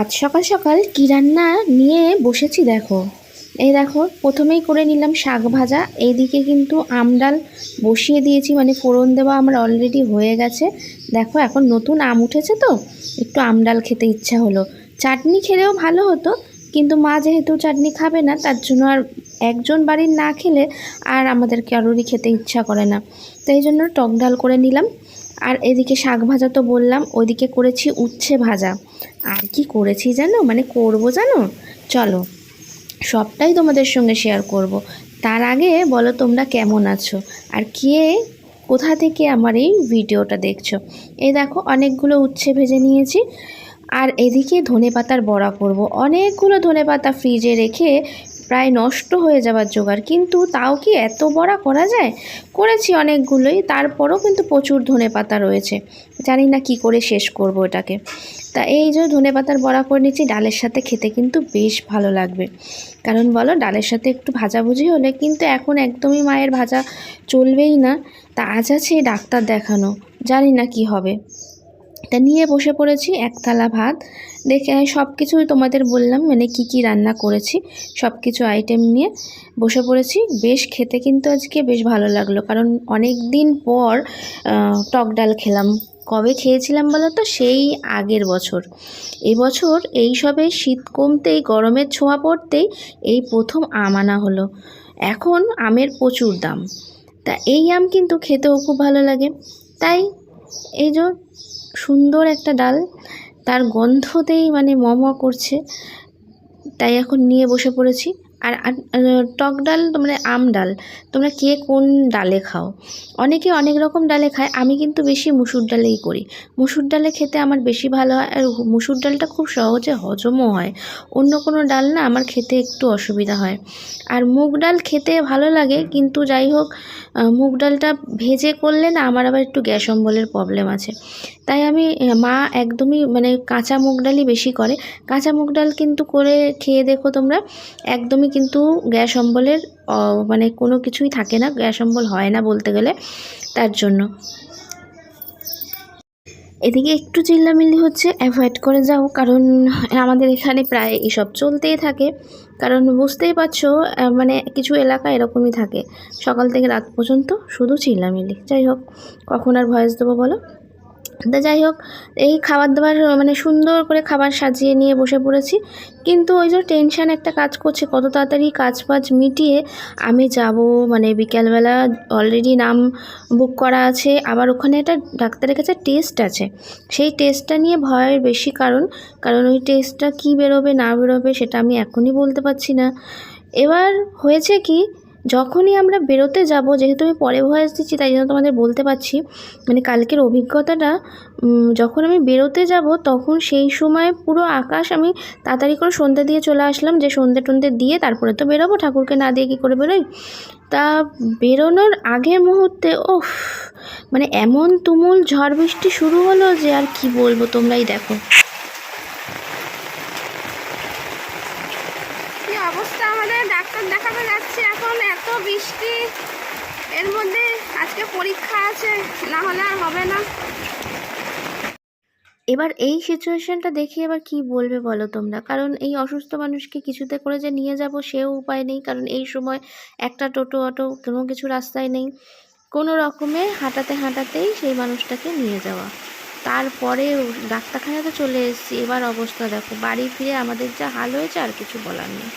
আজ সকাল সকাল কী রান্না নিয়ে বসেছি দেখো। এই দেখো, প্রথমেই করে নিলাম শাক ভাজা। এইদিকে কিন্তু আম ডাল বসিয়ে দিয়েছি, মানে ফোড়ন দেওয়া আমার অলরেডি হয়ে গেছে। দেখো, এখন নতুন আম উঠেছে তো একটু আম ডাল খেতে ইচ্ছা হলো। চাটনি খেলেও ভালো হতো, কিন্তু মা যেহেতু চাটনি খাবে না, তার জন্য আর একজন বাড়ির না খেলে আর আমাদের কারোরই খেতে ইচ্ছা করে না, তাই জন্য টক ডাল করে নিলাম। আর এদিকে শাক ভাজা তো বললাম, ওইদিকে করেছি উচ্ছে ভাজা। আর কি করেছি জানো, মানে করব জানো, চলো সবটাই তোমাদের সঙ্গে শেয়ার করব। তার আগে বলো তোমরা কেমন আছো, আর কে কোথা থেকে আমার এই ভিডিওটা দেখছো। এই দেখো, অনেকগুলো উচ্ছে ভেজে নিয়েছি। আর এদিকে ধনেপাতার বড়া করব। অনেকগুলো ধনেপাতা ফ্রিজে রেখে প্রায় নষ্ট হয়ে যাবার জোগাড়, কিন্তু তাও কি এত বড়া করা যায়। করেছি অনেকগুলোই, তারপরও কিন্তু প্রচুর ধনেপাতা রয়েছে, জানি না কি করে শেষ করব এটাকে। তা এই যে ধনেপাতার বড়া করে নিচ্ছি, ডালের সাথে খেতে কিন্তু বেশ ভালো লাগবে। কারণ বলো, ডালের সাথে একটু ভাজাভুজি হলে, কিন্তু এখন একদমই মায়ের ভাজা চলবেই না। তা আজ আছে ডাক্তার দেখানো, জানি না কি হবে। তা নিয়ে বসে পড়েছি এক থালা ভাত। দেখে সব কিছুই তোমাদের বললাম, মানে কি কি রান্না করেছি সব কিছু আইটেম নিয়ে বসে পড়েছি। বেশ খেতে কিন্তু আজকে বেশ ভালো লাগলো, কারণ অনেক দিন পর টক ডাল খেলাম। কবে খেয়েছিলাম বলো তো, সেই আগের বছর। এবছর এই সবে শীত কমতেই, গরমের ছোঁয়া পড়তেই এই প্রথম আম আনা হলো। এখন আমের প্রচুর দাম, তা এই আম কিন্তু খেতেও খুব ভালো লাগে। তাই এই যে সুন্দর একটা ডাল, তার গন্ধতেই মানে করছে, তাই এখন নিয়ে বসে পড়েছি। আর টক ডাল মানে আম ডাল, তোমরা কে কোন ডালে খাও? অনেকে অনেক রকম ডালে খায়, আমি কিন্তু বেশি মুসুর ডালেই করি। মুসুর ডালে খেতে আমার বেশি ভালো হয়, আর মুসুর ডালটা খুব সহজে হজমও হয়। অন্য কোনো ডাল না আমার খেতে একটু অসুবিধা হয়। আর মুগ ডাল খেতে ভালো লাগে, কিন্তু যাই হোক, মুগ ডালটা ভেজে করলে না আমার আবার একটু গ্যাস অম্বলের প্রবলেম আছে। তাই আমি, মা একদমই মানে কাঁচা মুগ ডালই বেশি করে। কাঁচা মুগ ডাল কিন্তু করে খেয়ে দেখো তোমরা, একদমই কিন্তু গ্যাস অম্বলের মানে কোনো কিছুই থাকে না, গ্যাস অম্বল হয় না বলতে গেলে। তার জন্য এদিকে একটু চিল্লামিল্লি হচ্ছে, অ্যাভয়েড করে যাও, কারণ আমাদের এখানে প্রায় এসব চলতেই থাকে। কারণ বুঝতেই পারছো, মানে কিছু এলাকা এরকমই থাকে, সকাল থেকে রাত পর্যন্ত শুধু চিল্লামিল্লি। যাই হোক, কখন আর ভয়েস দেবো বলো। তা যাই হোক, এই খাবার দাবার মানে সুন্দর করে খাবার সাজিয়ে নিয়ে বসে পড়েছি। কিন্তু ওই যে টেনশান একটা কাজ করছে, কত তাড়াতাড়ি কাজ বাজ মিটিয়ে আমি যাব। মানে বিকেলবেলা অলরেডি নাম বুক করা আছে, আবার ওখানে একটা ডাক্তারের কাছে টেস্ট আছে। সেই টেস্টটা নিয়ে ভয়ের বেশি, কারণ ওই টেস্টটা কী বেরোবে না বেরোবে সেটা আমি এখনই বলতে পারছি না। এবার হয়েছে কি, যখনই আমরা বেরোতে যাব, যেহেতু আমি পরে ভয়েস দিচ্ছি তাই জন্য তোমাদের বলতে পারছি, মানে কালকের অভিজ্ঞতাটা, যখন আমি বেরোতে যাব তখন সেই সময় পুরো আকাশ, আমি তাড়াতাড়ি করে সন্ধ্যে দিয়ে চলে আসলাম, যে সন্ধ্যে টন্ধে দিয়ে তারপরে তো বেরোবো, ঠাকুরকে না দিয়ে কী করে বেরোই। তা বেরোনোর আগের মুহূর্তে মানে এমন তুমুল ঝড় বৃষ্টি শুরু হলো যে আর কি বলবো, তোমরাই দেখো কি অবস্থা। আমাদের ডাক্তার দেখাতে যাচ্ছি এখন, এত বৃষ্টি, এর মধ্যে আজকে পরীক্ষা আছে, না হলে আর হবে না। এবার এই সিচুয়েশনটা দেখে এবার কি বলবে বলো তোমরা, কারণ এই অসুস্থ মানুষকে কিছুতে করে যে নিয়ে যাব সেও উপায় নেই, কারণ এই সময় একটা টোটো অটো কোনো কিছু রাস্তায় নেই। কোনো রকমে হাঁটাতে হাঁটাতেই সেই মানুষটাকে নিয়ে যাওয়া। তারপরে ডাক্তারখানাতে চলে এসেছি, এবার অবস্থা দেখো, বাড়ি ফিরে আমাদের যা হাল হয়েছে আর কিছু বলার নেই।